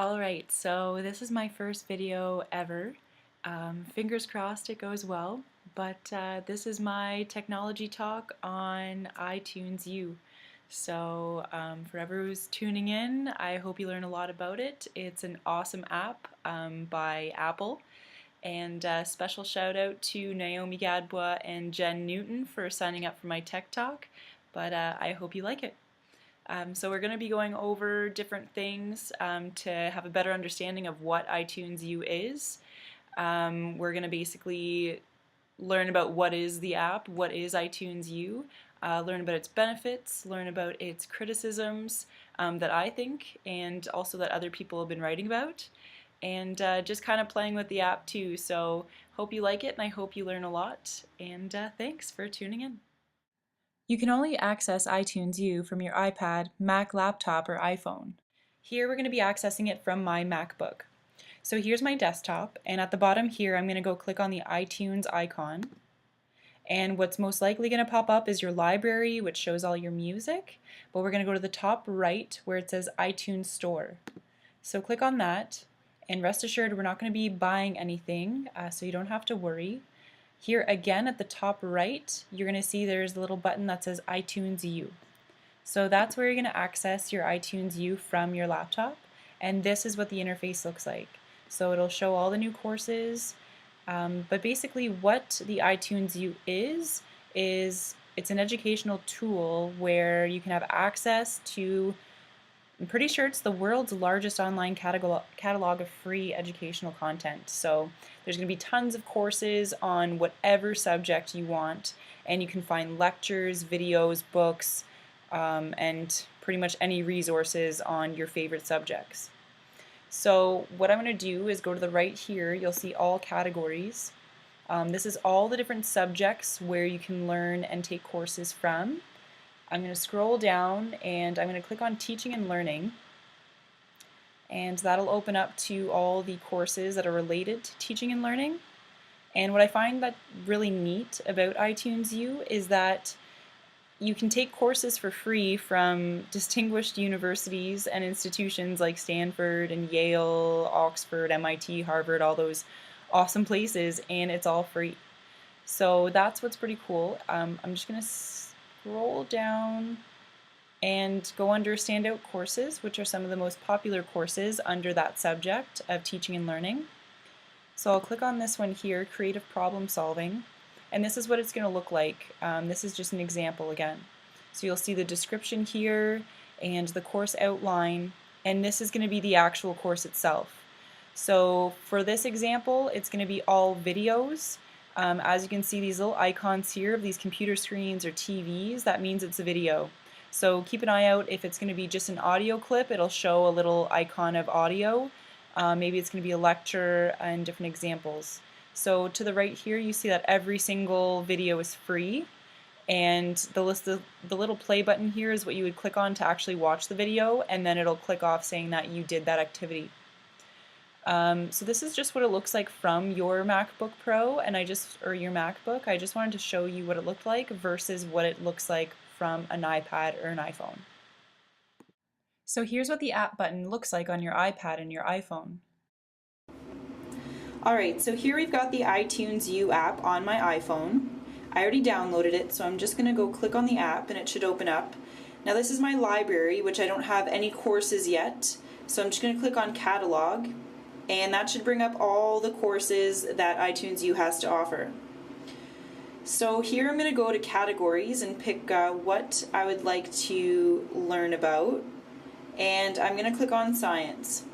Alright, so this is my first video ever. Fingers crossed it goes well, but this is my technology talk on iTunes U. So for everyone who's tuning in, I hope you learn a lot about it. It's an awesome app by Apple. And special shout out to Naomi Gadbois and Jen Newton for signing up for my tech talk, but I hope you like it. So we're going to be going over different things to have a better understanding of what iTunes U is. We're going to basically learn about what is the app, what is iTunes U, learn about its benefits, learn about its criticisms that I think and also that other people have been writing about, and just kind of playing with the app too. So hope you like it and I hope you learn a lot, and thanks for tuning in. You can only access iTunes U from your iPad, Mac laptop, or iPhone. Here we're going to be accessing it from my MacBook. So here's my desktop, and at the bottom here I'm going to go click on the iTunes icon. And what's most likely going to pop up is your library, which shows all your music, but we're going to go to the top right where it says iTunes Store. So click on that, and rest assured we're not going to be buying anything, so you don't have to worry. Here again at the top right, you're going to see there's a little button that says iTunes U. So that's where you're going to access your iTunes U from your laptop, and this is what the interface looks like. So it'll show all the new courses, but basically what the iTunes U is it's an educational tool where you can have access to, I'm pretty sure it's the world's largest online catalog of free educational content. So there's going to be tons of courses on whatever subject you want, and you can find lectures, videos, books, and pretty much any resources on your favorite subjects. So what I'm going to do is go to the right here, you'll see all categories. This is all the different subjects where you can learn and take courses from. I'm going to scroll down and I'm going to click on Teaching and Learning, and that'll open up to all the courses that are related to teaching and learning. And what I find that really neat about iTunes U is that you can take courses for free from distinguished universities and institutions like Stanford and Yale, Oxford, MIT, Harvard, all those awesome places, and it's all free. So that's what's pretty cool. I'm just going to scroll down and go under Standout Courses, which are some of the most popular courses under that subject of teaching and learning. So I'll click on this one here, Creative Problem Solving, and this is what it's going to look like. This is just an example again. So you'll see the description here and the course outline, and this is going to be the actual course itself. So for this example, it's going to be all videos. As you can see, these little icons here of these computer screens or TVs, that means it's a video. So keep an eye out. If it's going to be just an audio clip, it'll show a little icon of audio. Maybe it's going to be a lecture and different examples. So to the right here, you see that every single video is free, and the little play button here is what you would click on to actually watch the video, and then it'll click off saying that you did that activity. So this is just what it looks like from your MacBook Pro, and or your MacBook. I just wanted to show you what it looked like versus what it looks like from an iPad or an iPhone. So here's what the app button looks like on your iPad and your iPhone. Alright, so here we've got the iTunes U app on my iPhone. I already downloaded it, so I'm just going to go click on the app and it should open up. Now this is my library, which I don't have any courses yet, so I'm just going to click on Catalog, and that should bring up all the courses that iTunes U has to offer. So here I'm going to go to Categories and pick what I would like to learn about, and I'm going to click on Science.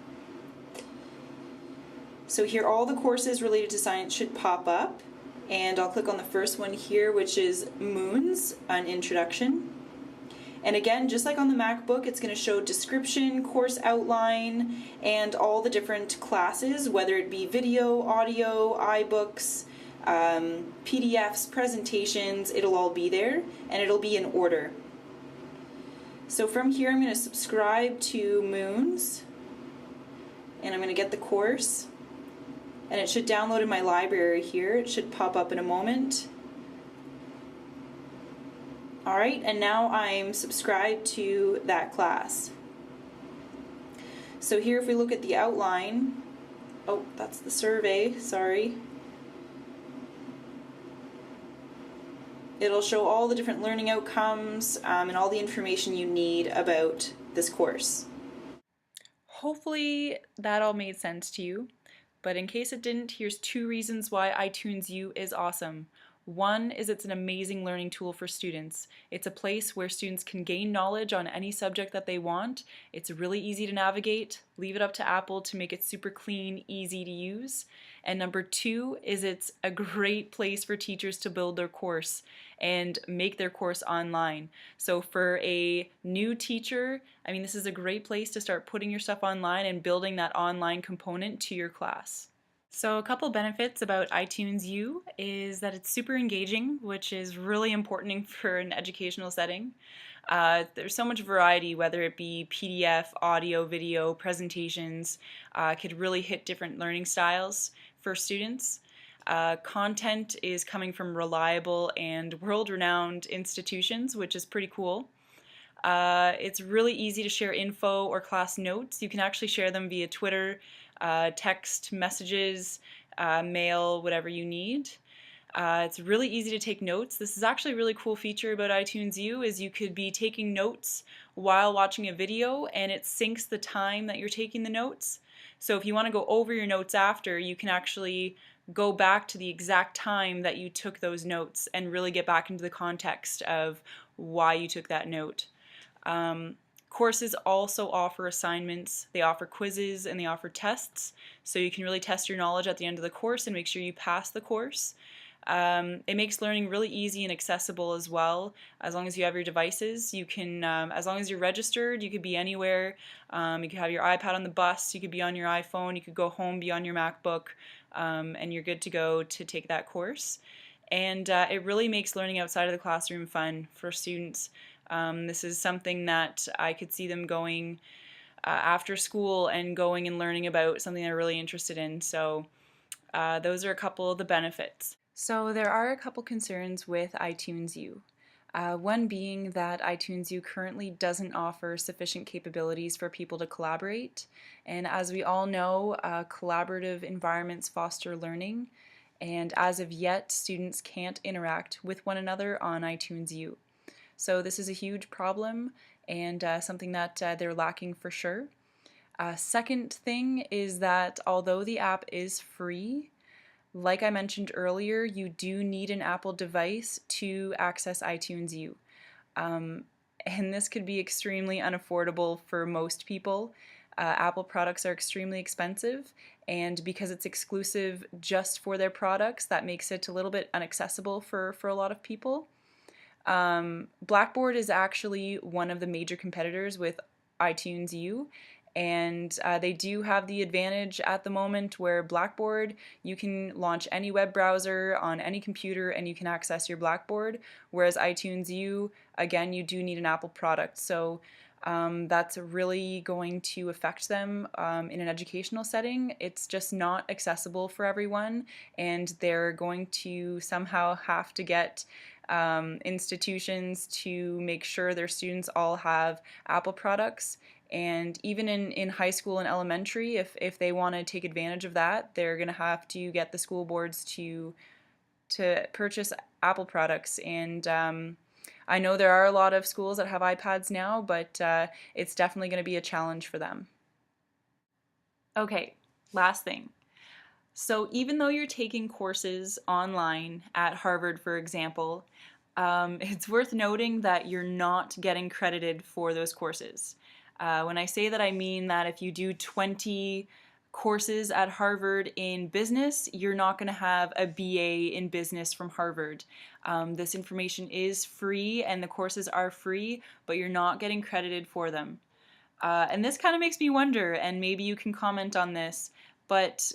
So here all the courses related to science should pop up, and I'll click on the first one here, which is Moons, an Introduction. And again, just like on the MacBook, it's going to show description, course outline, and all the different classes, whether it be video, audio, iBooks, PDFs, presentations, it'll all be there, and it'll be in order. So from here I'm going to subscribe to Moons, and I'm going to get the course, and it should download in my library here. It should pop up in a moment. Alright, and now I'm subscribed to that class. So here if we look at the outline, oh, that's the survey, sorry. It'll show all the different learning outcomes and all the information you need about this course. Hopefully that all made sense to you, but in case it didn't, here's 2 reasons why iTunes U is awesome. One is it's an amazing learning tool for students. It's a place where students can gain knowledge on any subject that they want. It's really easy to navigate. Leave it up to Apple to make it super clean, easy to use. And number 2 is it's a great place for teachers to build their course and make their course online. So for a new teacher, I mean, this is a great place to start putting your stuff online and building that online component to your class. So a couple benefits about iTunes U is that it's super engaging, which is really important for an educational setting. There's so much variety, whether it be PDF, audio, video, presentations, could really hit different learning styles for students. Content is coming from reliable and world-renowned institutions, which is pretty cool. It's really easy to share info or class notes. You can actually share them via Twitter, text messages, mail, whatever you need. It's really easy to take notes. This is actually a really cool feature about iTunes U is you could be taking notes while watching a video and it syncs the time that you're taking the notes. So if you want to go over your notes after, you can actually go back to the exact time that you took those notes and really get back into the context of why you took that note. Courses also offer assignments, they offer quizzes, and they offer tests, so you can really test your knowledge at the end of the course and make sure you pass the course. It makes learning really easy and accessible as well. As long as you have your devices, you can, as long as you're registered, you could be anywhere. You could have your iPad on the bus, you could be on your iPhone, you could go home, be on your MacBook, and you're good to go to take that course. And it really makes learning outside of the classroom fun for students. This is something that I could see them going after school and going and learning about something they're really interested in. So those are a couple of the benefits. So there are a couple concerns with iTunes U. One being that iTunes U currently doesn't offer sufficient capabilities for people to collaborate. And as we all know, collaborative environments foster learning. And as of yet, students can't interact with one another on iTunes U. So this is a huge problem and something that they're lacking for sure. Second thing is that although the app is free, like I mentioned earlier, you do need an Apple device to access iTunes U. And this could be extremely unaffordable for most people. Apple products are extremely expensive, and because it's exclusive just for their products, that makes it a little bit inaccessible for a lot of people. Blackboard is actually one of the major competitors with iTunes U, and they do have the advantage at the moment where Blackboard, you can launch any web browser on any computer and you can access your Blackboard, whereas iTunes U, again, you do need an Apple product. So that's really going to affect them in an educational setting. It's just not accessible for everyone, and they're going to somehow have to get institutions to make sure their students all have Apple products. And even in high school and elementary, if they want to take advantage of that, they're going to have to get the school boards to purchase Apple products. And I know there are a lot of schools that have iPads now, but it's definitely going to be a challenge for them. Okay, last thing. So even though you're taking courses online at Harvard, for example, it's worth noting that you're not getting credited for those courses. When I say that, I mean that if you do 20 courses at Harvard in business, you're not going to have a BA in business from Harvard. This information is free and the courses are free, but you're not getting credited for them. And this kind of makes me wonder, and maybe you can comment on this, but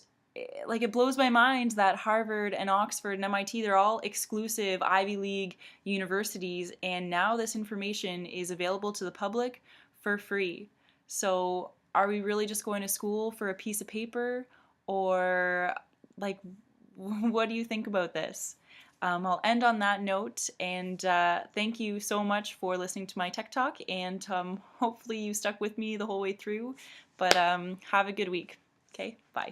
like it blows my mind that Harvard and Oxford and MIT, they're all exclusive Ivy League universities, and now this information is available to the public for free. So are we really just going to school for a piece of paper, or like what do you think about this? I'll end on that note, and thank you so much for listening to my tech talk, and hopefully you stuck with me the whole way through, but have a good week. Okay, bye.